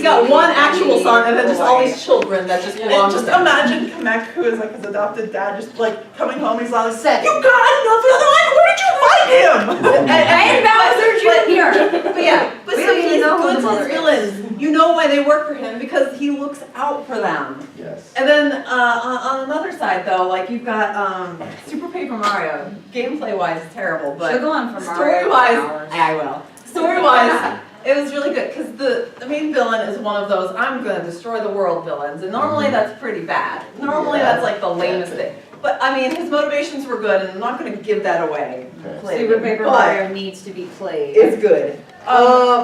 got one actual son and then just all these children that just belong to just them. imagine Kamek, who is like his adopted dad, just like coming home, he's all like, you got another one? Where did you find him? And Bowser Jr. But yeah, but We so don't even he's know who good the to mother his is. villains. You know why they work for him, because he looks out for them. Yes. And then on another side though, like you've got Super Paper Mario. Gameplay wise, it's terrible, but She'll go on for story Mario wise, for hours. I will. Story wise, it was really good because the main villain is one of those I'm gonna destroy the world villains, and normally that's pretty bad. Normally that's like the lamest thing. But I mean, his motivations were good, and I'm not gonna give that away. Okay. Super Paper But Mario needs to be played. it's good.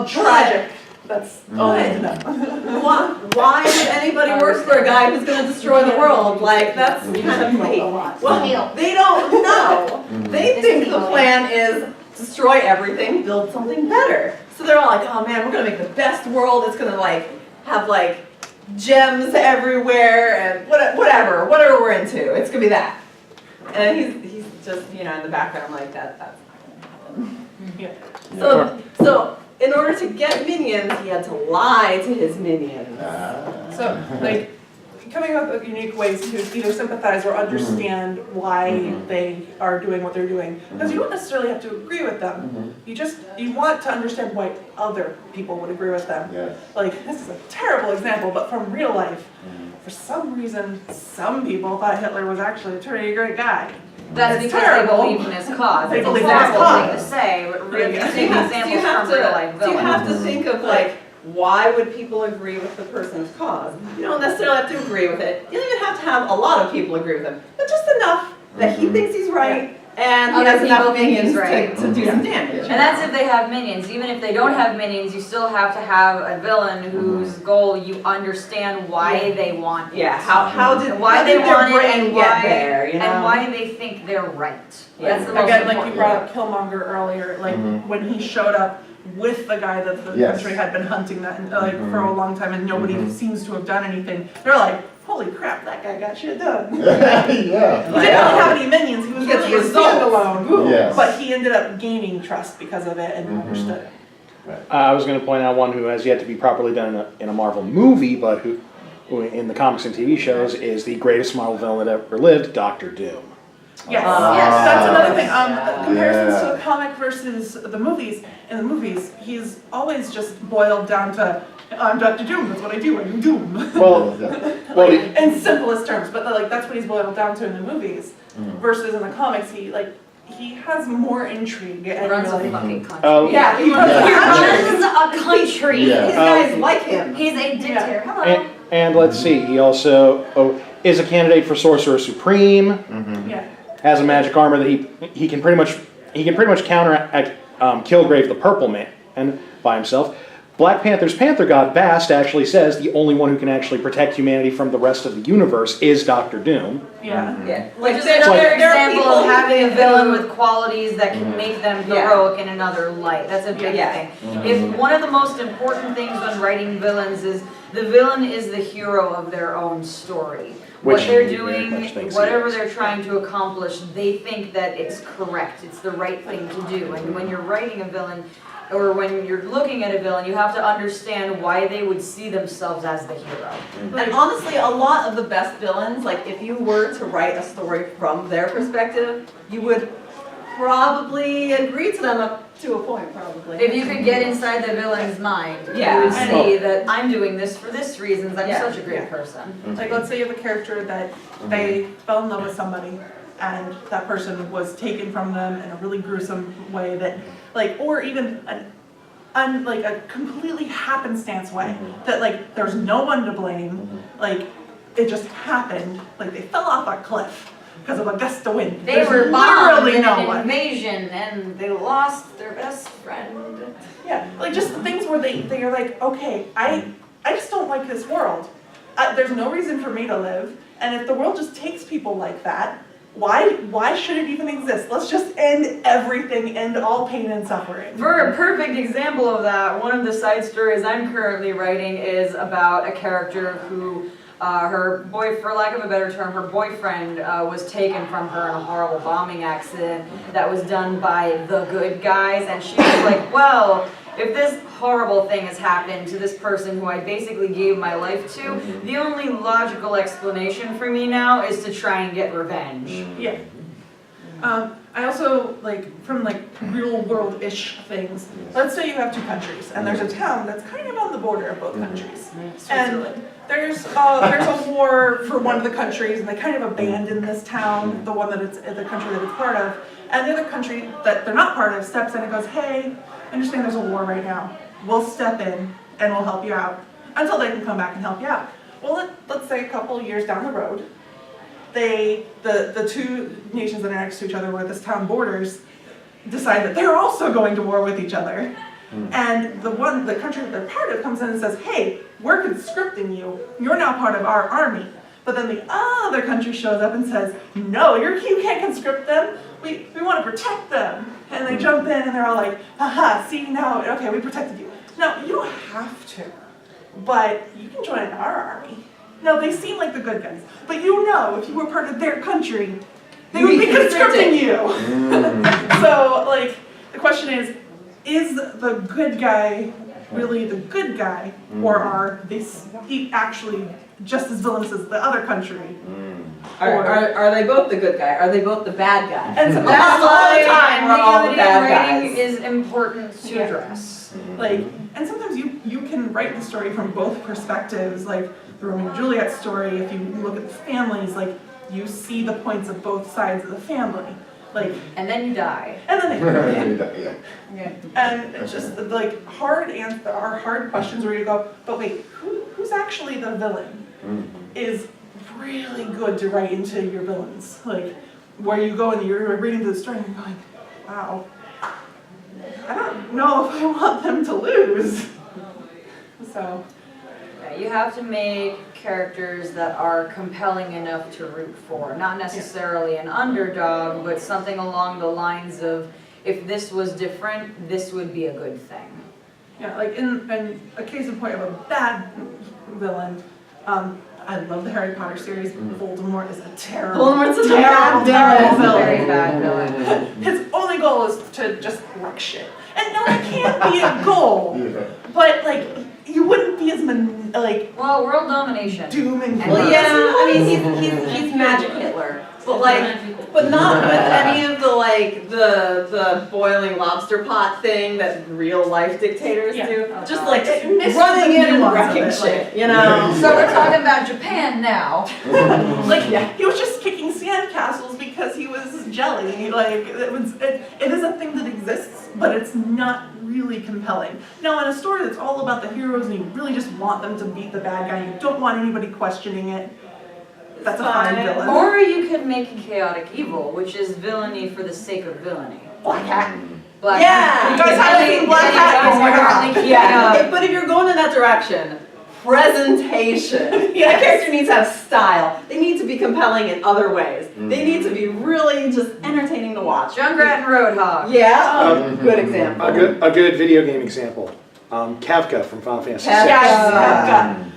Tragic. That's all I need to know. Why would anybody work for a guy who's going to destroy the world? Like, that's kind of late. Well, they don't know. They think the plan is destroy everything, build something better. So they're all like, oh man, we're going to make the best world. It's going to like have like gems everywhere and whatever we're into. It's going to be that. And he's just, you know, in the background like that's not going to happen. Yeah. So in order to get minions, he had to lie to his minions. So, like, coming up with unique ways to either sympathize or understand why they are doing what they're doing. Because you don't necessarily have to agree with them. You want to understand why other people would agree with them. Yes. Like, this is a terrible example, but from real life, for some reason, some people thought Hitler was actually a pretty great guy. That's It's because terrible. they believe in his cause. They It's a believe in his horrible cause. thing to say, but really Yeah. taking examples from real life Do you villains. have to think of like, why would people agree with the person's cause? You don't necessarily have to agree with it. You don't even have to have a lot of people agree with him, but just enough that he thinks he's right and he Other has enough people think minions he's right. to do some damage. And that's if they have minions. Even if they don't have minions, you still have to have a villain whose goal you understand why they want it. Yeah, how did Why they their want it brain and get why, there, you know? and why they think they're right. Yeah. That's the most Again, like important. you brought up Killmonger earlier, like when he showed up with the guy that the Yes. country had been hunting that like for a long time and nobody seems to have done anything. They're like, holy crap, that guy got shit done. He Yeah. didn't really have any minions, he was He gets really a results. standalone. Yes. But he ended up gaining trust because of it and understood it. I was going to point out one who has yet to be properly done in a Marvel movie, but who in the comics and TV shows is the greatest Marvel villain that ever lived, Doctor Doom. Yes, Yes. that's another thing. Comparisons Yeah. to the comic versus the movies. In the movies, he's always just boiled down to, I'm Dr. Doom, that's what I do, I'm Doom. Well, well, In simplest terms, but like that's what he's boiled down to in the movies. Versus in the comics, he has more intrigue He and runs a really. fucking country. Yeah, he runs Yeah. a country. He runs a country. Yeah. These guys like him. He's a dictator. Hello. and let's see, he also is a candidate for Sorcerer Supreme. Yeah. Has a magic armor that he can pretty much counteract Kilgrave the Purple Man and by himself. Black Panther's Panther God Bast actually says the only one who can actually protect humanity from the rest of the universe is Doctor Doom. Yeah. Yeah, Which like is there another are example people of having a who- villain with qualities that can make them Yeah. heroic in another light. That's a big Yeah. thing. If one of the most important things when writing villains is the villain is the hero of their own story. What Which they're he very doing, much thinks he whatever is. they're trying to accomplish, they think that it's correct. It's the right thing to do. And when you're writing a villain, or when you're looking at a villain, you have to understand why they would see themselves as the hero. And honestly, a lot of the best villains, like if you were to write a story from their perspective, you would probably agree to them up to a point, probably. If you could get inside the villain's mind, Yeah. you would see that I'm doing this for this reason, I'm Yeah. such a great Yeah. person. Like let's say you have a character that they fell in love with somebody and that person was taken from them in a really gruesome way that like or even like a completely happenstance way that like there's no one to blame, like it just happened, like they fell off a cliff because of a gust of wind. They There's were bombed literally in no an one. invasion and they lost their best friend. Yeah, like just the things where they are like, okay, I just don't like this world. There's no reason for me to live, and if the world just takes people like that, why should it even exist? Let's just end everything, end all pain and suffering. For a perfect example of that, one of the side stories I'm currently writing is about a character who for lack of a better term, her boyfriend was taken from her in a horrible bombing accident that was done by the good guys, and she was like, well, if this horrible thing has happened to this person who I basically gave my life to, the only logical explanation for me now is to try and get revenge. Yeah. I also, like, from like real world-ish things, let's say you have two countries, and there's a town that's kind of on the border of both countries. And there's a war for one of the countries, and they kind of abandon this town, the one that it's, the country that it's part of, and the other country that they're not part of steps in and goes, hey, I understand there's a war right now. We'll step in and we'll help you out until they can come back and help you out. Well, let's say a couple of years down the road, the two nations that are next to each other where this town borders decide that they're also going to war with each other. And the country that they're part of comes in and says, hey, we're conscripting you. You're now part of our army. But then the other country shows up and says, no, you can't conscript them. We want to protect them. And they jump in and they're all like, haha, see now, okay, we protected you. No, you don't have to, but you can join our army. No, they seem like the good guys. But you know, if you were part of their country, they would be conscripting you. So, like, the question is the good guy really the good guy, or are they actually just as villainous as the other country? Are they both the good guy? Are they both the bad guy? And so that's all the time we're all the bad writing guys. is important to address. Like, and sometimes you can write the story from both perspectives, like the Romeo and Juliet story. If you look at the families, like you see the points of both sides of the family. Like, and then you die. And then Yeah. And it's just like hard questions where you go, but wait, who's actually the villain? Is really good to write into your villains. Like, where you go and you're reading the story and you're going, wow, I don't know if I want them to lose. So. Yeah, you have to make characters that are compelling enough to root for. Not necessarily an underdog, but something along the lines of, if this was different, this would be a good thing. Yeah, like in a case in point of a bad villain, I love the Harry Potter series. Voldemort is a terrible, Voldemort's a terrible villain. Very bad villain. His only goal is to just wreck shit. And no, that can't be a goal. But like, you wouldn't be as well, world domination. doom and gloom. Well, yeah, I mean he's Magic Hitler, but not with any of the boiling lobster pot thing that real life dictators do. Just like running in and wrecking shit, you know. So we're talking about Japan now. He was just kicking sandcastles because he was jelly. Like it is a thing that exists, but it's not really compelling. Now, in a story that's all about the heroes and you really just want them to beat the bad guy, you don't want anybody questioning it, that's a fine villain. Or you could make chaotic evil, which is villainy for the sake of villainy. Black Hat. Black Yeah, you guys haven't seen Black Hat? Oh my God. Yeah, but if you're going in that direction, presentation. That character needs to have style. They need to be compelling in other ways. They need to be really just entertaining to watch. Junkrat and Roadhog. Yeah, good example. A good video game example. Kafka from Final Fantasy VI.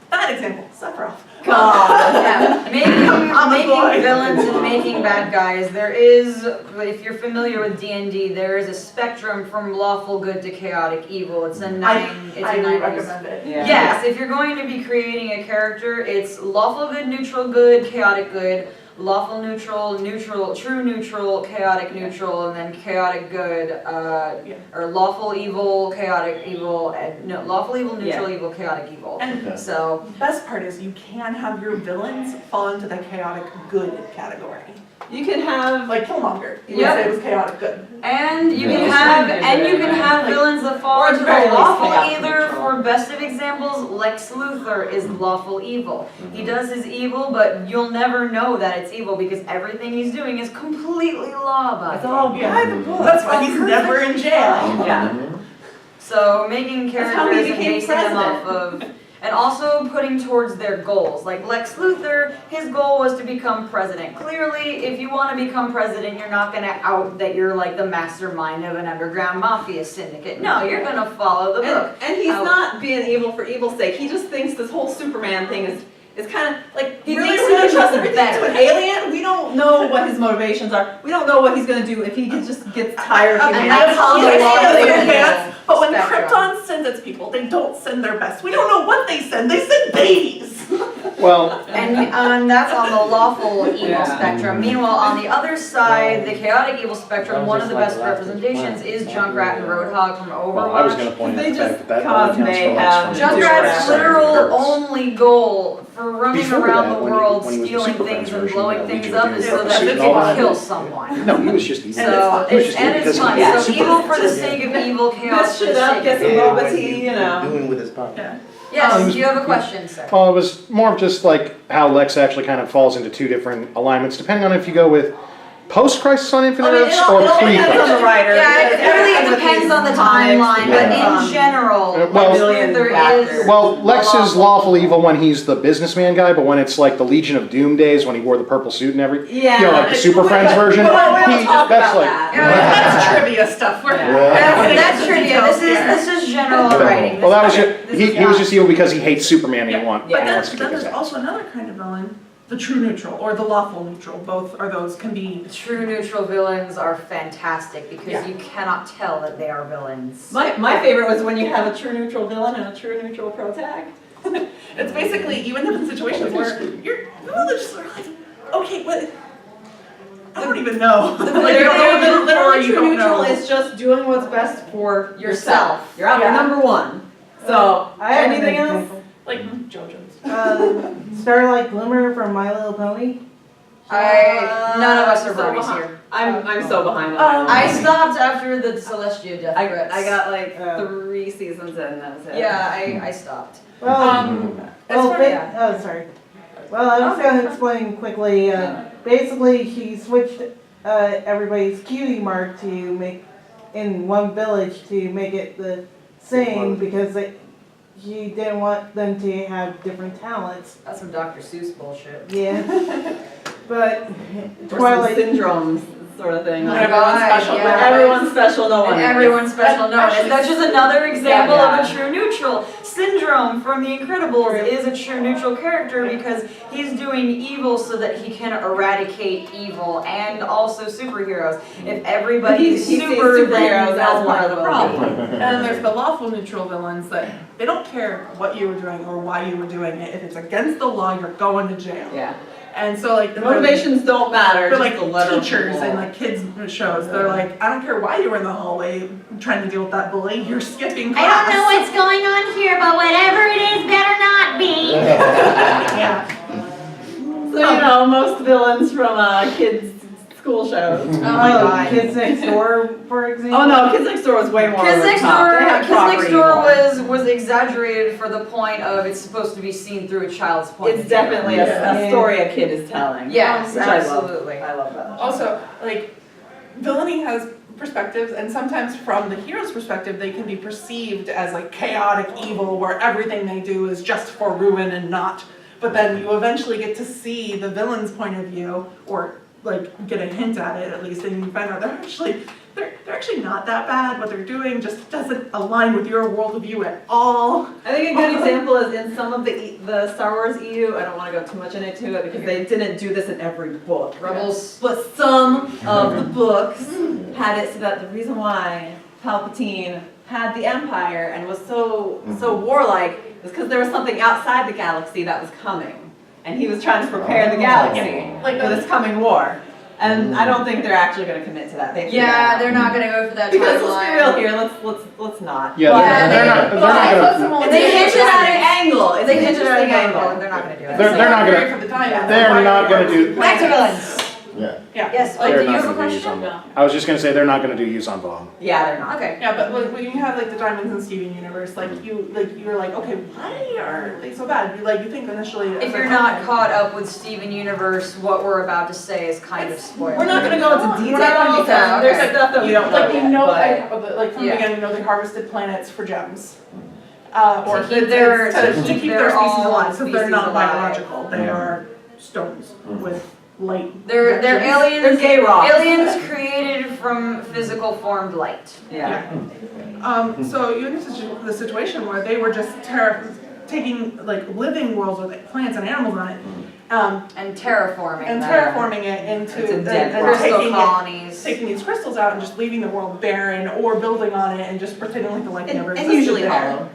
Bad example, Sephiroth. God. Yeah, making villains and making bad guys. There is, if you're familiar with D&D, there is a spectrum from lawful good to chaotic evil. It's a nine. I recommend it. Yeah. Yes, if you're going to be creating a character, it's lawful good, neutral good, chaotic good, lawful neutral, true neutral, chaotic neutral, and then chaotic good, or lawful evil, chaotic evil, and no, lawful evil, neutral evil, chaotic evil. And so best part is you can have your villains fall into the chaotic good category. You can have Like Killmonger, you would say it was chaotic good. and you can have villains that fall Or into at the very the least lawful chaotic either. neutral. For best of examples, Lex Luthor is lawful evil. He does his evil, but you'll never know that it's evil because everything he's doing is completely law-abiding. it's all by the book. That's why he's never in jail. Yeah. So making That's how he characters and became basing them president. off of, and also putting towards their goals. Like Lex Luthor, his goal was to become president. Clearly, if you want to become president, you're not going to out that you're like the mastermind of an underground mafia syndicate. No, you're going to follow the book. And he's not being evil for evil's sake. He just thinks this whole Superman thing is kind of like, He really, thinks we're gonna he's trust everything better. to an alien? We don't know what his motivations are. We don't know what he's gonna do if he just gets tired of And humanity. that's how the Yes, law yes, is yes, yes. But when spectrum. Krypton sends its people, they don't send their best. We don't know what they send. They send babies. Well, And that's on the lawful evil Yeah. spectrum. Meanwhile, on the other side, the chaotic evil spectrum, one of the best representations is Junkrat and Roadhog from Overwatch. well, I was going to point out They the fact just that cause only counts for mayhem. likes from Junkrat's the literal Earth. only goal for running Before around that, the when he- world when he was the stealing Super things Friends and version, blowing that things Legion up of is Doom so purple that suit he and all can that. kill someone. No, he was just evil. So, He was just evil and it's because fun. he had So super evil for the friends. sake of evil, chaos Mess for the shit up, sake get of some evil. boba tea, you know. Doing with his power. Yeah. Yes, you have a question, sir. Well, it was more of just like how Lex actually kind of falls into two different alignments, depending on if you go with post-Crisis on Infinite Earths or It all depends on pre-Crisis. the writer. Yeah, it because really everything with depends these on the comics, timeline, Yeah. but in general, Well, there is. Well, Lex is lawful evil when he's the businessman guy, but when it's like the Legion of Doom days, when he wore the purple suit and everything, Yeah. you know, like the Super Friends version, We don't he, talk that's about like, that. That's trivia stuff. We're That's trivia. This is general writing. well, that was This just, is he was not- just evil because he hates Superman and Yeah. he wants But to then kick his there's ass. also another kind of villain, the true neutral or the lawful neutral. Both are those can be. True neutral villains are fantastic because Yeah. you cannot tell that they are villains. My favorite was when you have a true neutral villain and a true neutral protag. It's basically you end up in situations where you're just sort of like, okay, what? I don't even know. Like, you don't know what to do or you True don't neutral know. is just doing what's best for Yourself. You're out Yeah. number one. So, I have anything an else? example. Like JoJo's. Starlight Glimmer from My Little Pony. None of us are so Barbies behind. here. I'm so behind on I stopped after the Celestia death I threats. got like Yeah. 3 seasons in, that was it. Yeah, I stopped. Well, As well, far oh, sorry. Well, I was going to explain quickly. Basically, he switched everybody's cutie mark to make in one village to make it the same because he didn't want them to have different talents. That's some Dr. Seuss bullshit. Yeah, but Or some Twilight. syndromes sort of thing. When Like, everyone's special. yeah. everyone's special, no one And is. everyone's special. No, Actually, that's just another example yeah. of a true neutral. Syndrome from The Incredibles is a true neutral character because he's doing evil so that he can eradicate evil and also superheroes. If everybody's He sees super, then superheroes no as part of the one will problem. be. And then there's the lawful neutral villains that they don't care what you were doing or why you were doing it. If it's against the law, you're going to jail. Yeah. And so like The motivations don't matter. They're just like the letter of the teachers law. and like kids shows. They're like, I don't care why you were in the hallway trying to deal with that bully. You're skipping class. I don't know what's going on here, but whatever it is better not be. Yeah. So, you know, most villains from kids' school shows. Oh my god. Kids Next Door, for example. Oh no, Kids Next Door was way more Kids over the Next top. Door, They had Kids proper Next Door evil. was exaggerated for the point of it's supposed to be seen through a child's point of It's view. definitely a story a kid is telling. Yes, Which I love. absolutely. I love that. Also, like, villainy has perspectives, and sometimes from the hero's perspective, they can be perceived as like chaotic evil, where everything they do is just for ruin and not. But then you eventually get to see the villain's point of view, or like get a hint at it at least, and you find out they're actually not that bad. What they're doing just doesn't align with your worldview at all. I think a good example is in some of the Star Wars EU. I don't want to go too much into it because they didn't do this in every book. Rebels. But some of the books had it so that the reason why Palpatine had the Empire and was so warlike is because there was something outside the galaxy that was coming, and he was trying to prepare the galaxy Like for this coming war. And I don't think they're actually going to commit to that. They Yeah, they're not gonna go for that because let's be timeline. real here. Let's not. Yeah, Yeah, they're not gonna, They hinted at it. an angle. It's They an hinted at interesting an angle, angle. and they're not gonna do it. They're not gonna- For the time, they're not gonna do- Back to villains. Yeah. Yeah. Yes, they're do you not have a gonna do use on question? Bomb. I was just gonna say they're not gonna do use on Bomb. Yeah, they're not. Okay. Yeah, but like, when you have like the Diamonds and Steven universe, like you're like, okay, why are they so bad? You think initially. If you're not caught up with Steven Universe, what we're about to say is kind of spoiled. We're not going to go into detail We're not gonna because detail, there's okay. stuff that we don't know Like you yet, know, but like from the Yeah. beginning, you know they harvested planets for gems, or To keep their- to to keep keep their their species all alive. So they're species not alive. biological; they are stones with light. They're injections. aliens. They're gay rocks. Aliens created from physical formed light. yeah. So you had the situation where they were just taking like living worlds with plants and animals on it, And terraforming and them. terraforming it into It's a dead and world. Crystal taking colonies. taking these crystals out and just leaving the world barren, or building on it and just pretending like the life never And existed usually there. hollow.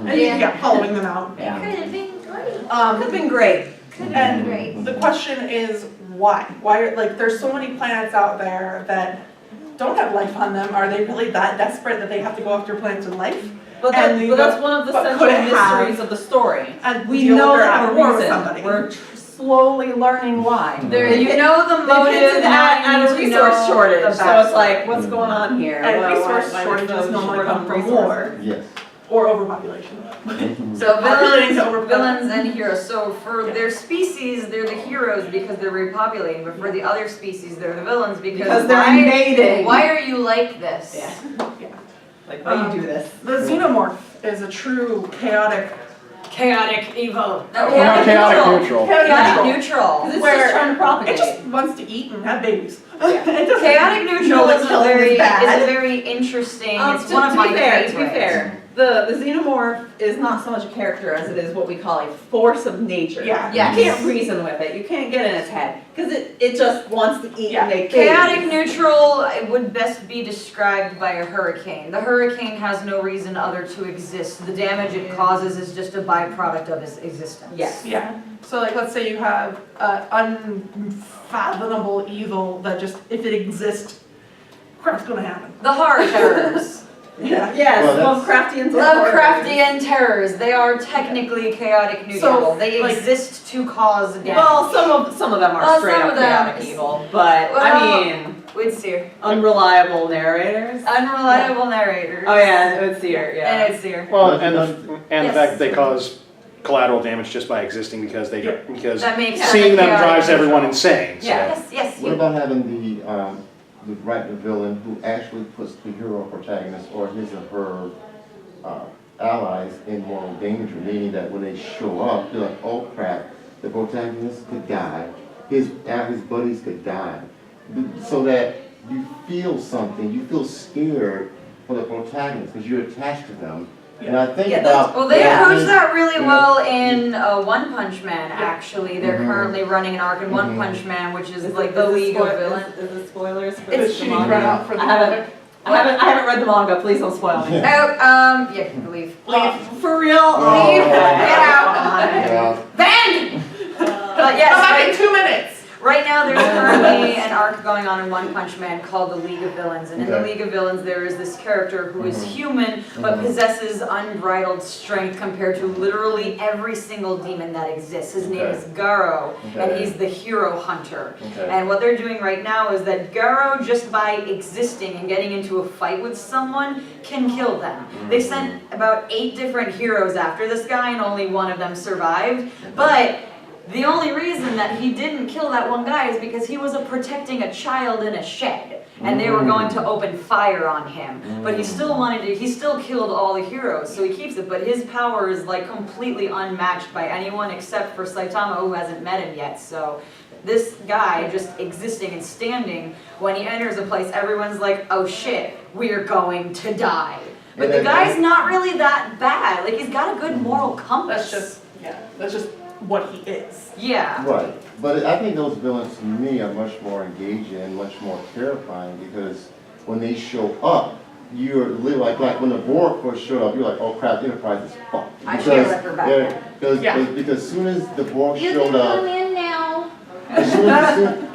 And yeah, hollowing them out. Yeah. Could have been great. Could have been great. Could have been And great. the question is why? Why, like, there's so many planets out there that don't have life on them. Are they really that desperate that they have to go after planets with life? But, And that, you but go, that's one of the but central could it have- mysteries of the story. And We deal know with they their have a war with reason. somebody. We're slowly learning why. There, They you hit- know the They motive. hinted at a you resource know shortage, the so it's backstory. like, what's going on here? And Why- resource why shortages those normally short come on from resources? war Yes. or overpopulation. So Populating to villains, villains and heroes. So for their species, they're the heroes because they're repopulating, but for the other species, they're the villains Because they're why, invading. why are you like this? Yeah. Yeah. Like, why do you do this? The xenomorph is a true chaotic. Chaotic evil. No, We're not chaotic neutral. Chaotic neutral. Because it's Where just trying to It propagate. just wants to eat and have babies. Yeah. It doesn't Chaotic know neutral that is a killing very is bad. interesting. It's To- one of to my be fair, favorites. To be fair, the xenomorph is not so much a character as it is what we call a force of nature. Yeah. Yes. You can't reason with it. You can't get in its head because it just wants to eat Yeah. and make Chaotic babies. neutral it would best be described by a hurricane. The hurricane has no reason other to exist. The damage it causes is just a byproduct of its existence. Yes. Yeah. So like, let's say you have unfathomable evil that just, if it exists, crap's gonna happen. The horror terrors. Yeah. Yes, Well, that's- Lovecraftian. Lovecraftian terrors. They are technically chaotic neutral. So, they like- exist to cause damage. Well, some of them are Well, straight some up of them- chaotic evil, but Well, I mean, We'd see her. unreliable narrators. Unreliable narrators. Oh yeah, it would see her. Yeah. And it's here. Well, But- and the Yes. fact that they cause collateral damage just by existing because because That makes seeing them chaotic drives neutral. everyone insane. So. Yeah. Yes, yes. What You. about having the villain who actually puts the hero protagonist or his or her allies in moral danger, meaning that when they show up, they're like, oh crap, the protagonist could die, his buddies could die, so that you feel something, you feel scared for the protagonist because you're attached to them. And I think Yeah, about Well, they Yeah. approach that really Yeah. well in One Punch Man, actually. They're Mhm. currently running an arc in One Mhm. Punch Man, which is Is like it- the is it League of spoil- Villains. Is it spoilers for It's the Shooting manga? right out for the I haven't- comic. I haven't read the manga. Please don't spoil me. Oh, yeah, leave. For real? Oh. Leave. Get out. Yeah. Banned! But Come yes, back right, in 2 minutes. right now there's currently an arc going on in One Punch Man called the League of Villains. And in the Okay. League of Villains, there is this character who is Mhm. human, but Mhm. possesses unbridled strength compared to literally every single demon that exists. His name Okay. is Garo, and Okay. he's the hero hunter. Okay. And what they're doing right now is that Garo, just by existing and getting into a fight with someone, can kill them. They sent about 8 different heroes after this guy, and only one of them survived. But the only reason that he didn't kill that one guy is because he was protecting a child in a shed, and they were going to open fire on him. But he still he still killed all the heroes, so he keeps it. But his power is like completely unmatched by anyone except for Saitama, who hasn't met him yet. So this guy just existing and standing, when he enters a place, everyone's like, oh shit, we're going to die. But And the then- guy's not really that bad. Like, he's got a good moral compass. That's just what he is. Yeah. Right, but I think those villains to me are much more engaging and much more terrifying because when they show up, you're like when the Borg first showed up, you're like, oh crap, Enterprise is fucked. I should have her back then. Because as soon as the Borg You showed can come up, in now.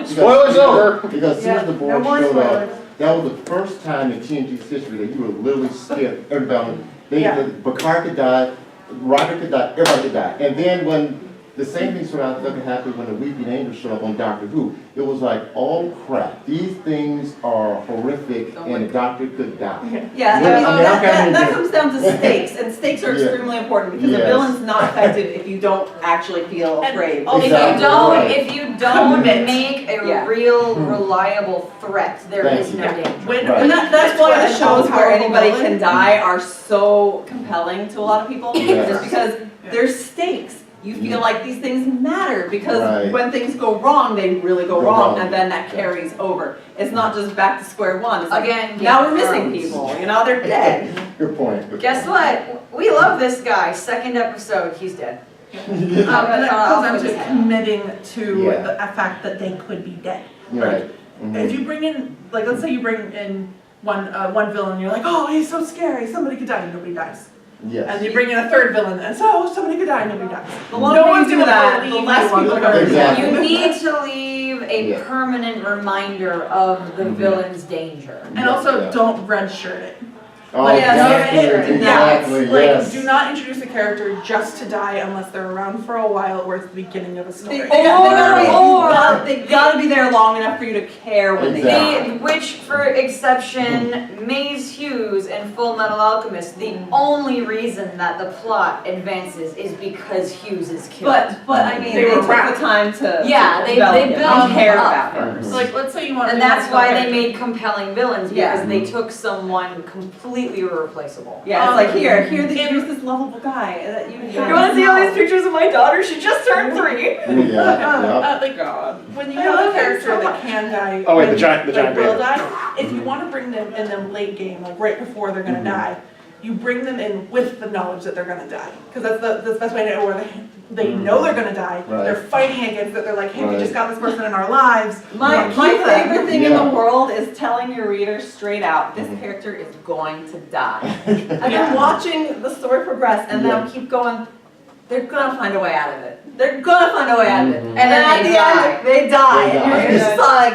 Spoilers over. Because as soon as the no Borg more showed spoilers. up, that was the first time in TNG's history that you were literally scared. Everybody, Picard could die, Roderick could die, everybody could die. And then when the same thing sort of happened when the Weeping Angel showed up on Doctor Who. It was like, oh crap, these things are horrific and the Doctor could die. Yeah, I Yeah, mean, I mean, that okay. comes down to stakes, and stakes are Yeah. extremely important because the Yes. villain's not effective if you don't actually feel And afraid. also- Exactly. If you don't Commit. make a Yeah. real, reliable threat, there Thank is you. no Yeah. danger. When, Right. And that's why the shows where powerful anybody villain- can die are so compelling to a lot of people, Yes. just because there's stakes. You feel feel like these things matter because Right. when things go wrong, they really go Go wrong, wrong. and then that carries over. It's not just back to square one. It's like, Again, now Game we're of missing Thrones. people. You know, they're dead. Good point. Good Guess point. what? We love this guy. Second episode, he's dead. And that I'll comes put down his to hand. committing to Yeah. the fact that they could be dead. You're Like, right. if you bring in, like, let's say you bring in one villain, you're like, oh, he's so scary, somebody could die, and nobody dies. Yes. And you bring in a third villain, and so somebody could die, and nobody dies. The longer No one's you do gonna that, the believe less you people are want going to to do that. Exactly. You need to leave a Yeah. permanent reminder of the Mhm. villain's danger. And also, Yeah. don't redshirt it. Oh, Like, yeah, exactly. yeah, Exactly. Like, Yes. do not introduce a character just to die unless they're around for a while or it's the beginning of a story. They gotta be there long enough for you to care when they Exactly. die. Which, for exception, Maze Hughes in Full Metal Alchemist, the only reason that the plot advances is because Hughes is killed. But I mean, They they were took around. the time to Yeah, they develop him. built They cared him up. about him. So, like, let's say you want And to that's why they character. made compelling villains, Yeah. because they took someone completely irreplaceable. Yeah, it's like here's in- this lovable guy that you You You wanna see all these pictures of my daughter? She just turned 3. Yeah. Like, when you have a character that can die, Oh, wait, the and, giant like, will Vader. die, if you want to bring them in them late game, like right before they're gonna die, you bring them in with the knowledge that they're gonna die, because that's the best way to know where they know they're gonna die. Right. They're fighting against it. They're like, hey, we Right. just got this person in our lives. My we wanna keep them. favorite thing in Yeah. the world is telling your reader straight out, this Mhm. character is going to die. And then watching the story progress and Yeah. they'll keep going, they're gonna find a way out of it. They're gonna find a way out of it. Mhm. And then at they the die. end, they die. They And die. you're just like,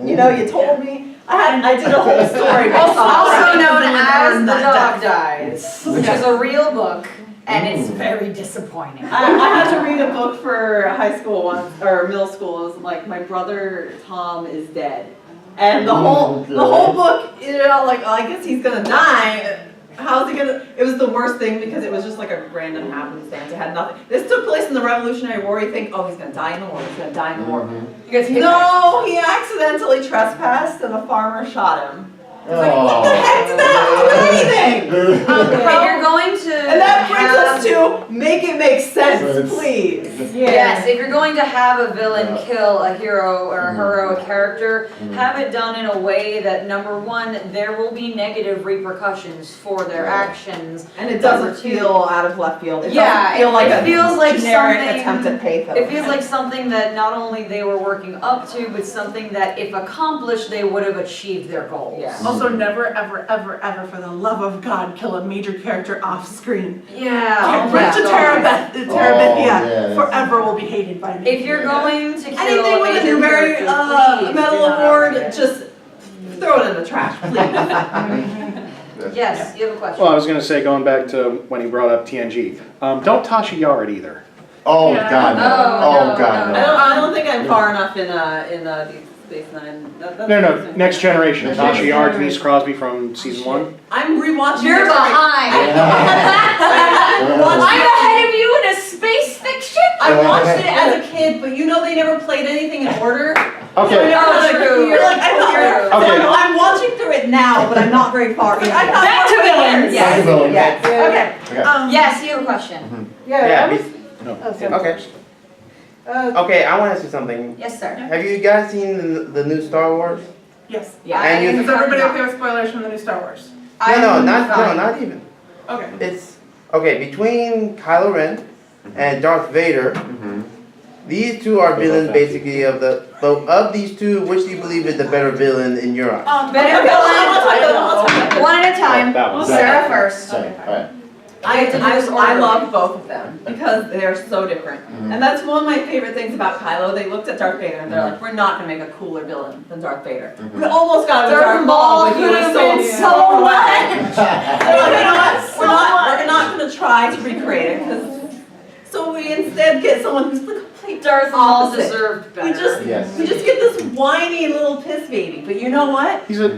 you know, you told me. I did a whole story. based on Also that. known Someone as earned The that Dog death. Dies, which is a real book, and it's very disappointing. I had to read a book for high school once, or middle school. It was like, my brother Tom is dead. And the whole book, you know, like, oh, I guess he's gonna die. How's he gonna, it was the worst thing because it was just like a random happenstance. It had nothing. This took place in the Revolutionary War. You think, oh, he's gonna die in the war, he's gonna die in the war. You guys hit No, he accidentally trespassed and the farmer shot him. What What the heck did that do anything? If you're going to And that brings us have- to make it make sense, Sense. please. Yes, if you're going to have a villain Yeah. kill a hero or a Mhm. heroic character, Mhm. have it done in a way that, number one, there will be negative repercussions for their Right. actions. And it Number doesn't two- feel out of left field. It Yeah, doesn't feel like it a feels like generic something- attempt at pathos. It feels like something that not only they were working up to, but something that, if accomplished, they would have achieved their goals. Yeah. Also, never, ever, ever, ever, for the love of God, kill a major character off screen. Yeah. Bridge to Terabithia yes. forever will be hated by me. If you're going to kill Anything a with a major Newbery character, please Medal do not Award, forget. just throw it in the trash, please. Yes, you have a question. Well, I was gonna say, going back to when he brought up TNG, don't Tasha Yar it either. Oh, Yeah. God, no. No, Oh, God, no, no. I don't think I'm far enough in Deep Space Nine. No, Next Generation. Next Tasha Generation. Yar, Denise Crosby from season 1. I'm rewatching. You're Next Generation. behind. I'm ahead of you in a space fiction? I watched it as a kid, but you know they never played anything in order. So Okay. Oh, true. You're like, I thought, Okay. so I'm watching through it now, but I'm not very far in. Back to villains. Back to villains. Yes. Okay. Okay. Yes, you have a question. Yeah, Yeah, I was, No. oh, sorry. Okay. Okay, I want to say something. Yes, sir. Have you guys seen the new Star Wars? Yes. Yeah. And you- Is everybody okay with spoilers from the new Star Wars? No, not even. Okay. It's okay between Kylo Ren and Darth Vader. Mhm. These two are villains basically of the. But of these two, which do you believe is the better villain in your eyes? Better Okay, villain. One at a time. That one. Sarah first. Sorry, all right. I love both of them because they're so different. Mhm. And that's one of my favorite things about Kylo. They looked at Darth Vader and they're like, we're not going to make a cooler villain than Darth Vader. Mhm. We almost got it with Darth Darth Maul Maul, but he could was have so been so much. They're like, you know what? We're not going to try to recreate it because. So we instead get someone who's the complete Darth Maul opposite. deserved better. We just Yes. get this whiny little piss baby. But you know what? He's a